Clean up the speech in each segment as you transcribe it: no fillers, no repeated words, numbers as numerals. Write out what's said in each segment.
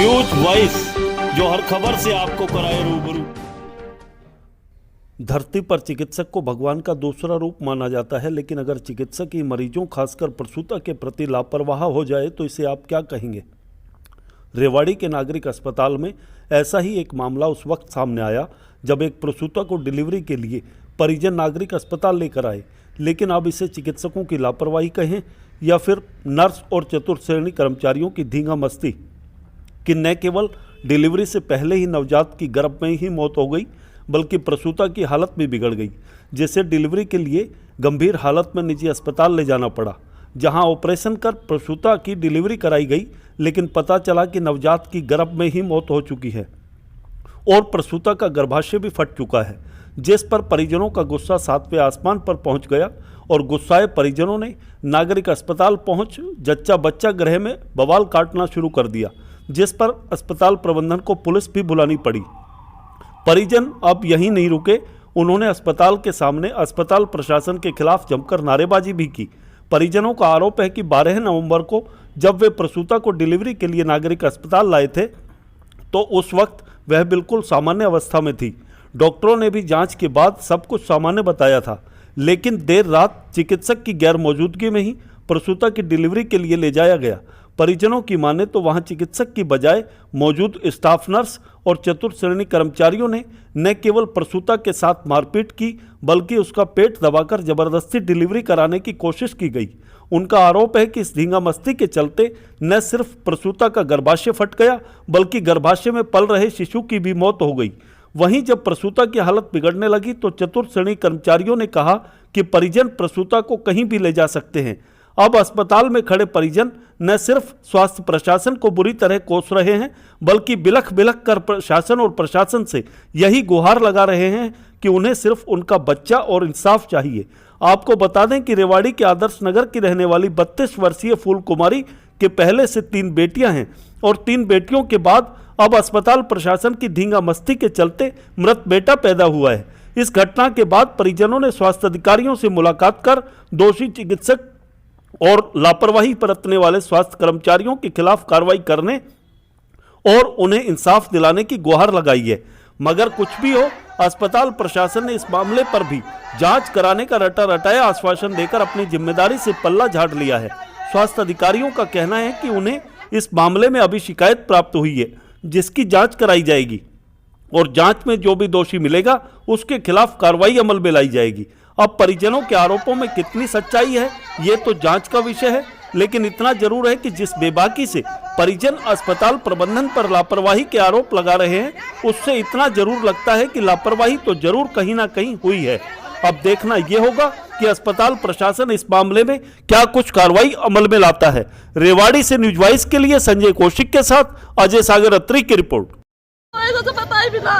News voice, जो हर खबर से आपको कराए रूबरू। धरती पर चिकित्सक को भगवान का दूसरा रूप माना जाता है, लेकिन अगर चिकित्सक ही मरीजों खासकर प्रसूता के प्रति लापरवाह हो जाए तो इसे आप क्या कहेंगे। रेवाड़ी के नागरिक अस्पताल में ऐसा ही एक मामला उस वक्त सामने आया जब एक प्रसूता को डिलीवरी के लिए परिजन नागरिक अस्पताल लेकर आए, लेकिन अब इसे चिकित्सकों की लापरवाही कहें या फिर नर्स और चतुर्थ श्रेणी कर्मचारियों की धींगा मस्ती कि न केवल डिलीवरी से पहले ही नवजात की गर्भ में ही मौत हो गई, बल्कि प्रसूता की हालत भी बिगड़ गई, जिसे डिलीवरी के लिए गंभीर हालत में निजी अस्पताल ले जाना पड़ा, जहां ऑपरेशन कर प्रसूता की डिलीवरी कराई गई, लेकिन पता चला कि नवजात की गर्भ में ही मौत हो चुकी है और प्रसूता का गर्भाशय भी फट चुका है, जिस पर परिजनों का गुस्सा सातवें आसमान पर पहुंच गया और गुस्साए परिजनों ने नागरिक अस्पताल पहुंच जच्चा बच्चा गृह में बवाल काटना शुरू कर दिया, जिस पर अस्पताल प्रबंधन को पुलिस भी बुलानी पड़ी। परिजन अब यहीं नहीं रुके, उन्होंने अस्पताल के सामने अस्पताल प्रशासन के खिलाफ जमकर नारेबाजी भी की। परिजनों का आरोप है कि 12 नवंबर को जब वे प्रसूता को डिलीवरी के लिए नागरिक अस्पताल लाए थे तो उस वक्त वह बिल्कुल सामान्य अवस्था में थी। डॉक्टरों ने भी जांच के बाद सब कुछ सामान्य बताया था, लेकिन देर रात चिकित्सक की गैर मौजूदगी में ही प्रसूता की डिलीवरी के लिए ले जाया गया। परिजनों की माने तो वहां चिकित्सक की बजाय मौजूद स्टाफ नर्स और चतुर्थ श्रेणी कर्मचारियों ने न केवल प्रसूता के साथ मारपीट की, बल्कि उसका पेट दबाकर जबरदस्ती डिलीवरी कराने की कोशिश की गई। उनका आरोप है कि इस धींगामस्ती के चलते न सिर्फ प्रसूता का गर्भाशय फट गया, बल्कि गर्भाशय में पल रहे शिशु की भी मौत हो गई। वहीं जब प्रसूता की हालत बिगड़ने लगी तो चतुर्थ श्रेणी कर्मचारियों ने कहा कि परिजन प्रसूता को कहीं भी ले जा सकते हैं। अब अस्पताल में खड़े परिजन न सिर्फ स्वास्थ्य प्रशासन को बुरी तरह कोस रहे हैं, बल्कि बिलख बिलख कर प्रशासन और प्रशासन से यही गुहार लगा रहे हैं कि उन्हें सिर्फ उनका बच्चा और इंसाफ चाहिए। आपको बता दें कि रेवाड़ी के आदर्श नगर की रहने वाली 32 वर्षीय फूल कुमारी के पहले से 3 बेटियां हैं और 3 बेटियों के बाद अब अस्पताल प्रशासन की धींगा मस्ती के चलते मृत बेटा पैदा हुआ है। इस घटना के बाद परिजनों ने स्वास्थ्य अधिकारियों से मुलाकात कर दोषी चिकित्सक और लापरवाही बरतने वाले स्वास्थ्य कर्मचारियों के खिलाफ कार्रवाई करने और उन्हें इंसाफ दिलाने की गुहार लगाई है। मगर कुछ भी हो, अस्पताल प्रशासन ने इस मामले पर भी जांच कराने का रटा रटाया आश्वासन देकर अपनी जिम्मेदारी से पल्ला झाड़ लिया है। स्वास्थ्य अधिकारियों का कहना है कि उन्हें इस मामले में अभी शिकायत प्राप्त हुई है, जिसकी जांच कराई जाएगी और जांच में जो भी दोषी मिलेगा उसके खिलाफ कार्रवाई अमल में लाई जाएगी। अब परिजनों के आरोपों में कितनी सच्चाई है ये तो जांच का विषय है, लेकिन इतना जरूर है कि जिस बेबाकी से परिजन अस्पताल प्रबंधन पर लापरवाही के आरोप लगा रहे हैं, उससे इतना जरूर लगता है कि लापरवाही तो जरूर कहीं ना कहीं हुई है। अब देखना यह होगा कि अस्पताल प्रशासन इस मामले में क्या कुछ कार्रवाई अमल में लाता है। रेवाड़ी से न्यूज वॉइस के लिए संजय कौशिक के साथ अजय सागर अत्री की रिपोर्ट। तो पता ही मिला,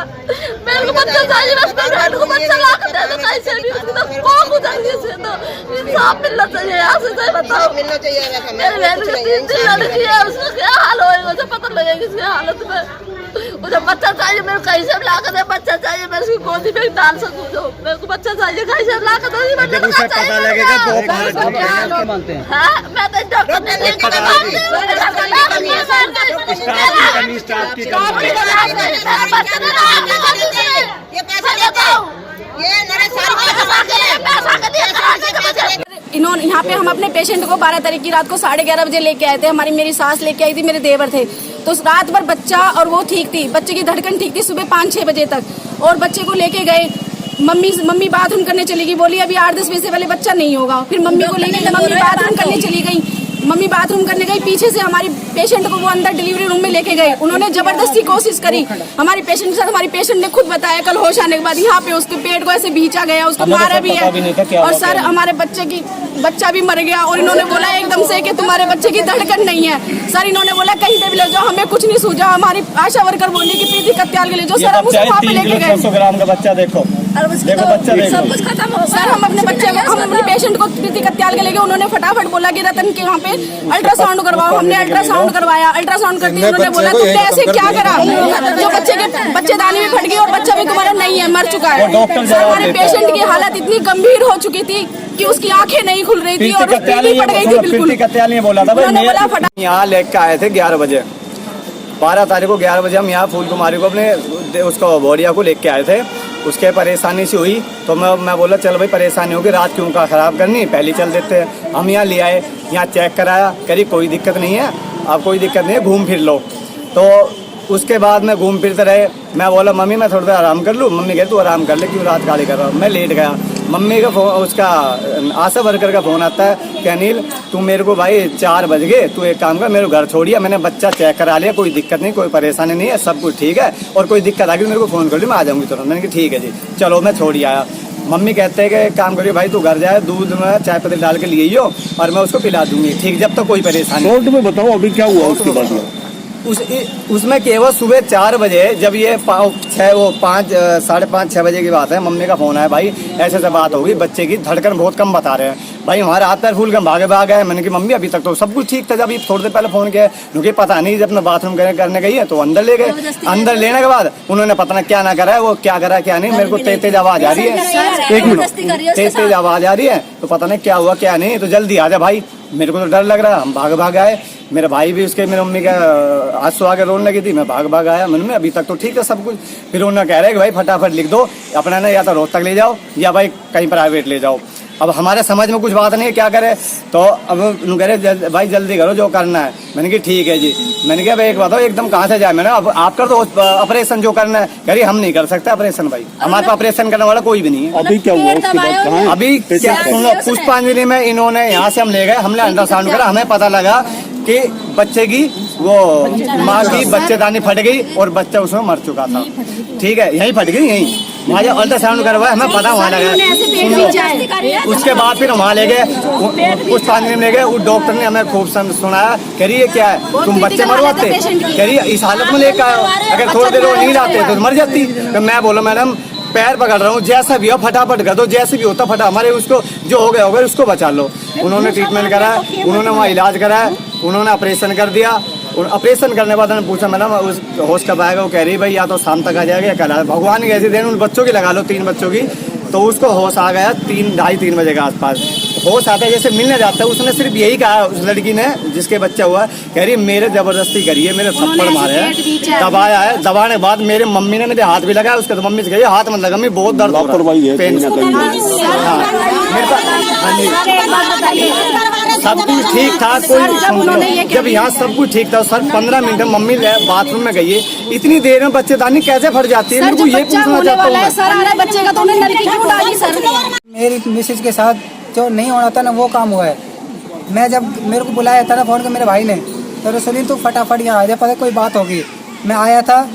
मेरे को बच्चा चाहिए, बस मेरे बहन को बच्चा ला कर दे दो, कैसे भी उसकी तो कौन गुजर से तो इंसाफ मिलना चाहिए। यहाँ से सही बताओ, मेरी बहन की 3 लड़की है, उसका क्या हाल होएगा मुझे पता लगेगा इसकी हालत में। मुझे बच्चा चाहिए, मेरे को कैसे ला कर दे, बच्चा चाहिए, मैं उसकी गोदी में डाल सकूँ जो मेरे को बच्चा चाहिए, कैसे ला कर दे, मैं तो डॉक्टर इन्होंने यहाँ पे हम अपने पेशेंट को 12 तारीख की रात को 11:30 बजे लेके आए थे। मेरी सास लेके आई थी, मेरे देवर थे, तो रात भर बच्चा और वो ठीक थी, बच्चे की धड़कन ठीक थी सुबह 5-6 बजे तक, और बच्चे को लेके गए। मम्मी बाथरूम करने चली गई, बोली अभी 8-10 बजे से पहले बच्चा नहीं होगा। फिर मम्मी को लेके मम्मी बाथरूम करने चली गई, मम्मी बाथरूम करने गई, पीछे से हमारी पेशेंट को वो अंदर डिलीवरी रूम में लेके गए। उन्होंने जबरदस्ती कोशिश करी हमारी पेशेंट के साथ। हमारी पेशेंट ने खुद बताया कल होश आने के बाद यहाँ पे उसके पेट को ऐसे भींचा गया, उसको मारा भी है, और सर हमारे बच्चा भी मर गया। और इन्होंने बोला एकदम से कि तुम्हारे बच्चे की धड़कन नहीं है। सर इन्होंने बोला कहीं पे भी ले जाओ, हमें कुछ नहीं सूझा। हमारी आशा वर्कर बोली कि प्रीति कत्याल के ले जाओ, सर हम उसे वहाँ पे लेके गए। 300 ग्राम का बच्चा देखो, सब कुछ खत्म हो। सर हम अपने पेशेंट को प्रीति कत्याल के लेके, उन्होंने फटाफट बोला कि रतन के वहाँ पे अल्ट्रासाउंड करवाओ। हमने अल्ट्रासाउंड करवाया, अल्ट्रासाउंड करते उन्होंने बोला तुमने ऐसे क्या करा, जो बच्चेदानी में फट गई और बच्चा भी तुम्हारा नहीं है, मर चुका है। सर हमारे पेशेंट की हालत इतनी गंभीर हो चुकी थी कि उसकी आंखें नहीं खुल रही थी और उसकी फट गई थी बिल्कुल। बोला था यहाँ लेके आए थे 11 बजे, 12 तारीख को 11 बजे हम यहाँ फूल कुमारी को अपने उसको बोरिया को लेके आए थे। उसके परेशानी सी हुई तो मैं बोला चल भाई परेशानी होगी, रात क्यों का ख़राब करनी, पहले चल देते हैं। हम यहाँ ले आए, यहाँ चेक कराया, करी कोई दिक्कत नहीं है, अब कोई दिक्कत नहीं है, घूम फिर लो। तो उसके बाद में घूम फिरते रहे। मैं बोला मम्मी मैं थोड़ी देर आराम कर लूँ। मम्मी कहती तू आराम कर ले, क्यों रात गाली कर रहा हूँ। मैं लेट गया। मम्मी का फोन, उसका आशा वर्कर का फ़ोन आता है कि अनिल तू मेरे को भाई 4 बज गए, तू एक काम कर मेरे घर छोड़िए, मैंने बच्चा चेक करा लिया, कोई दिक्कत नहीं, कोई परेशानी नहीं है, सब कुछ ठीक है, और कोई दिक्कत आ गई मेरे को फ़ोन कर ली, मैं आ जाऊँगी तुरंत। मैंने कहा ठीक है जी, चलो मैं छोड़ आया। मम्मी कहते हैं कि एक काम करिए भाई तू घर जाए, दूध में चाय पत्ती डाल के लिए हो और मैं उसको पिला दूंगी, ठीक, जब तक कोई परेशानी। शॉर्ट में बताओ अभी क्या हुआ उसके बाद? उसमें केवल सुबह 4 बजे जब ये 5 साढ़े 5 6 बजे की बात है, मम्मी का फोन आया, भाई ऐसे ऐसे बात होगी, बच्चे की धड़कन बहुत कम बता रहे हैं। भाई हमारे हाथ पैर फूल के भाग गए। मैंने कहा मम्मी अभी तक तो सब कुछ ठीक था, जब अभी थोड़ी देर पहले फोन किया, क्योंकि पता नहीं जब मैं बाथरूम करने गई है तो अंदर ले गए। अंदर लेने के बाद उन्होंने पता नहीं क्या ना करा है, वो क्या करा क्या नहीं, मेरे को तेज आवाज आ रही है, 1 मिनट तेज आवाज आ रही है, तो पता नहीं क्या हुआ क्या नहीं, तो जल्दी आ जा भाई, मेरे को तो डर लग रहा है। हम भाग आए, मेरे भाई भी उसके, मेरी मम्मी का आंसू आके रोने लगी थी, मैं भाग आया। मैंने अभी तक तो ठीक है सब कुछ। फिर उन्होंने कह रहे कि भाई फटाफट लिख दो अपना ना, या तो रोहतक ले जाओ या भाई कहीं प्राइवेट ले जाओ। अब हमारे समझ में कुछ बात नहीं है क्या करे, तो अब कह रहे भाई जल्दी करो जो करना है। मैंने कहा ठीक है जी। मैंने कहा भाई एक बताओ एकदम कहाँ से जाए, मैंने अब आप कर दो ऑपरेशन जो करना है। कह रही हम नहीं कर सकते ऑपरेशन, भाई हमारे पास ऑपरेशन करने वाला कोई भी नहीं है। अभी क्या हुआ उसके बाद? कहाँ अभी पुष्पांजलि में इन्होंने यहाँ से हम ले गए, हमने अल्ट्रासाउंड करा, हमें पता लगा कि बच्चे की वो माँ की बच्चेदानी फट गई और बच्चा उसमें मर चुका था। ठीक है, यहीं फट गई, यहीं वहाँ जब अल्ट्रासाउंड करवाया हमें पता वहाँ लगा। उसके बाद फिर वहाँ ले गए, पुष्पांजलि में ले गए, उस डॉक्टर ने हमें खूब सुनाया, कह रही है क्या है तुम बच्चे मरवाते, कह रही इस हालत में लेकर आए, अगर थोड़ी देर वो नहीं लाते तो मर जाती। तो मैं बोला मैडम पैर पकड़ रहा हूँ, जैसा भी हो फटाफट कर दो, जैसे भी होता फटा, हमारे उसको जो हो गया होगा उसको बचा लो। उन्होंने ट्रीटमेंट कराया, उन्होंने वहाँ इलाज कराया, उन्होंने ऑपरेशन कर दिया। ऑपरेशन करने के बाद मैंने पूछा मैडम उस होश कब आएगा, वो कह रही भाई या तो शाम तक आ जाएगा या कल आ। भगवान की ऐसी देन, उन बच्चों की लगा लो 3 बच्चों की, तो उसको होश आ गया 3-2:30 बजे के आसपास। होश आता है जैसे मिलने जाता है, उसने सिर्फ यही कहा उस लड़की ने जिसके बच्चा हुआ, कह रही मेरे जबरदस्ती करिए, मेरे थप्पड़ मारे हैं, दबाया है, दबाने के बाद मेरे मम्मी ने मेरे हाथ भी लगाया, उसके तो मम्मी से कही हाथ मत लगा, मेरी बहुत दर्द हो रहा है, पेन सब कुछ ठीक था। कोई जब यहाँ सब कुछ ठीक था सर, 15 मिनट में मम्मी बाथरूम में गई है, इतनी देर में बच्चेदानी कैसे फट जाती है, मेरे को ये पूछना चाहता हूँ। मेरी मिसेज के साथ जो नहीं होना था ना वो काम हुआ है। मैं जब मेरे को बुलाया था ना फोन कर मेरे भाई ने, तो सुनील तू फटाफट यहाँ आ जा, पता कोई बात होगी। मैं आया था,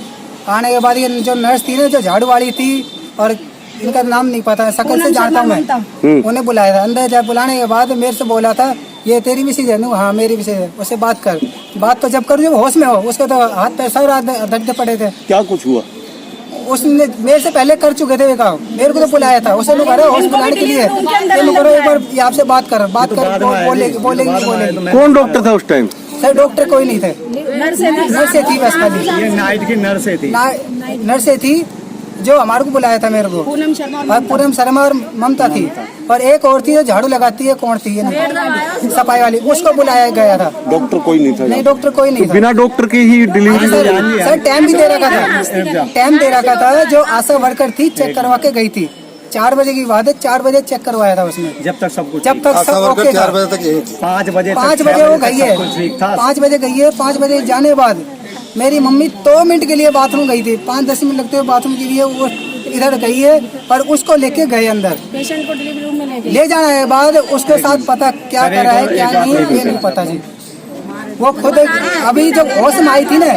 आने के बाद ये जो नर्स थी ना जो झाड़ू वाली थी, और इनका नाम नहीं पता, शकल से जानता हूँ मैं, उन्हें बुलाया था अंदर। जब बुलाने के बाद मेरे से बोला था ये तेरी मिसेज है ना? हाँ मेरी मिसेज है, उससे बात कर। बात तो जब करूँ जब होश में हो, उसको तो हाथ पैर सब रात धड़के पड़े थे। क्या कुछ हुआ? उसने मेरे से पहले कर चुके थे काम, मेरे को तो बुलाया था, उसे लोग बुलाने के लिए करो एक बार ये आपसे बात कर बोलेगी। कौन डॉक्टर था उस टाइम? सर डॉक्टर कोई नहीं थे, नर्से थी बस खाली। ये नाइट की नर्से थी, नर्से थी जो हमारे को बुलाया था, मेरे को पूनम शर्मा और ममता थी, और एक और थी जो झाड़ू लगाती है, कौन थी ये सफाई वाली, उसको बुलाया गया था। डॉक्टर कोई नहीं था? नहीं डॉक्टर कोई नहीं था। बिना डॉक्टर की ही डिलीवरी? सर टाइम भी दे रखा था, टाइम दे रखा था। जो आशा वर्कर थी चेक करवा के गई थी, 4 बजे की बात है, 4 बजे चेक करवाया था उसने, जब तक सब कुछ, जब तक सब ओके था। 5 बजे वो गई है, 5 बजे गई है। 5 बजे जाने के बाद मेरी मम्मी 2 मिनट के लिए बाथरूम गई थी, 5-10 मिनट लगते हुए बाथरूम के लिए, वो इधर गई है, पर उसको लेके गए अंदर, पेशेंट को डिलीवरी रूम में ले जाने के बाद उसके साथ पता क्या करा है क्या नहीं ये नहीं पता जी। वो खुद अभी जब होश में आई थी ना,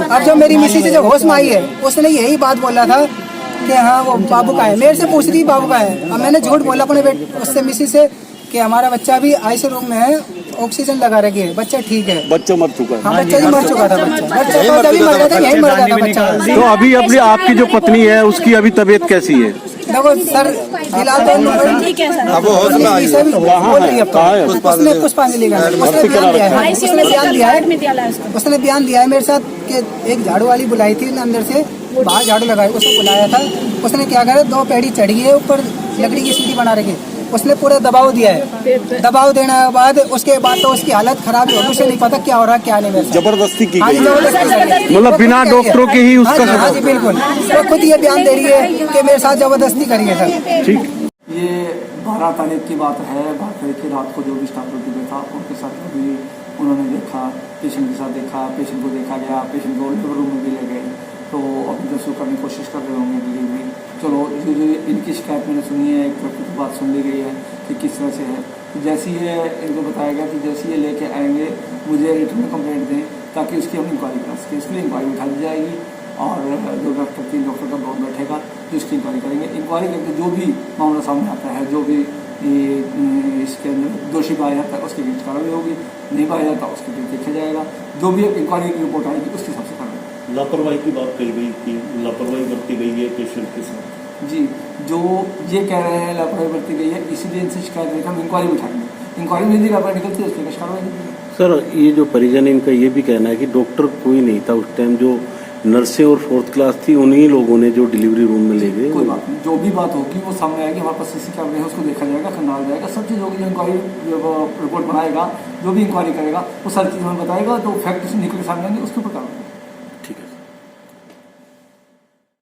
अब जो मेरी मिसेज जब होश में आई है, उसने यही बात बोला था कि हाँ वो बाबू का है, मेरे से पूछ रही बाबू का है। अब मैंने झूठ बोला अपने उससे मिसेज से कि हमारा बच्चा भी आईसीयू रूम में है, ऑक्सीजन लगा रखी है, बच्चा ठीक है। बच्चा मर चुका है? हाँ बच्चा भी मर चुका था, बच्चा तो अभी मर गया था, यही मर गया था बच्चा। तो अभी अपनी आपकी जो पत्नी है उसकी अभी तबीयत कैसी है? देखो सर फिलहाल तो ठीक है सर, उसने पुष्पांजलि का उसने बयान दिया है मेरे साथ कि एक झाड़ू वाली बुलाई थी अंदर से, बाहर झाड़ू लगाई, उसको बुलाया था। उसने क्या करा, 2 पेड़ी चढ़ी है ऊपर, लकड़ी की सीढ़ी बना रखी, उसने पूरा दबाव दिया है। दबाव देने के बाद उसके बाद तो उसकी हालत खराब हो गई, उसे नहीं पता क्या हो रहा है क्या नहीं। मेरे साथ जबरदस्ती की हाँ जी, गई, जबरदस्ती। मतलब बिना डॉक्टरों के ही उसका हाँ जी बिल्कुल, वो खुद ये बयान दे रही है कि मेरे साथ जबरदस्ती करी है सर। ठीक। ये 12 तारीख की बात है। 12 तारीख की रात को जो भी स्टाफ ड्यूटी था उनके साथ भी उन्होंने देखा, पेशेंट के साथ देखा, पेशेंट को देखा गया, पेशेंट को लेबर रूम में भी ले गए। तो अभी तो शुरू करने की कोशिश कर रहे होंगे डिलीवरी। चलो जो इनकी शिकायत मैंने सुनी है, एक प्रकृति बात सुन ली गई है कि किस तरह से है। तो जैसे ही इनको बताया गया कि जैसे ये लेके आएंगे मुझे रिटर्न में कंप्लेंट दें ताकि उसकी हम इंक्वायरी कर सकें। इसके लिए इंक्वायरी उठा दी जाएगी और जो डॉक्टर 3 डॉक्टर का बोर्ड बैठेगा जो इसकी इंक्वायरी करेंगे। इंक्वायरी करके जो भी मामला सामने आता है, जो भी इसके अंदर दोषी पाया जाता है उसकी अगेंस्ट कार्रवाई होगी, नहीं पाया जाता उसके लिए देखा जाएगा। जो भी इंक्वायरी की रिपोर्ट आएगी उसके हिसाब से कार्रवाई। लापरवाही की बात कही गई कि लापरवाही बरती गई है पेशेंट के साथ। जी, जो ये कह रहे हैं लापरवाही बरती गई है, इसीलिए इनसे शिकायत लेकर हम इंक्वायरी बिठाएंगे। इंक्वायरी में यदि लापरवाही निकलती है उसकी अगेंस्ट कार्रवाई। सर, ये जो परिजन इनका ये भी कहना है कि डॉक्टर कोई नहीं था उस टाइम, जो नर्सें और 4th क्लास थी उन्हीं लोगों ने जो डिलीवरी रूम में ले गए। कोई बात नहीं, जो भी बात होगी वो सामने आएगी। हमारे पास सीसी कैमरे है, उसको देखा जाएगा, खंगाला जाएगा, सब चीज़ होगी। जो इंक्वायरी रिपोर्ट बनाएगा, जो भी इंक्वायरी करेगा वो सारी चीज़ हमें बताएगा। तो फैक्ट निकल के सामने आएंगे उसके ऊपर कार्रवाई।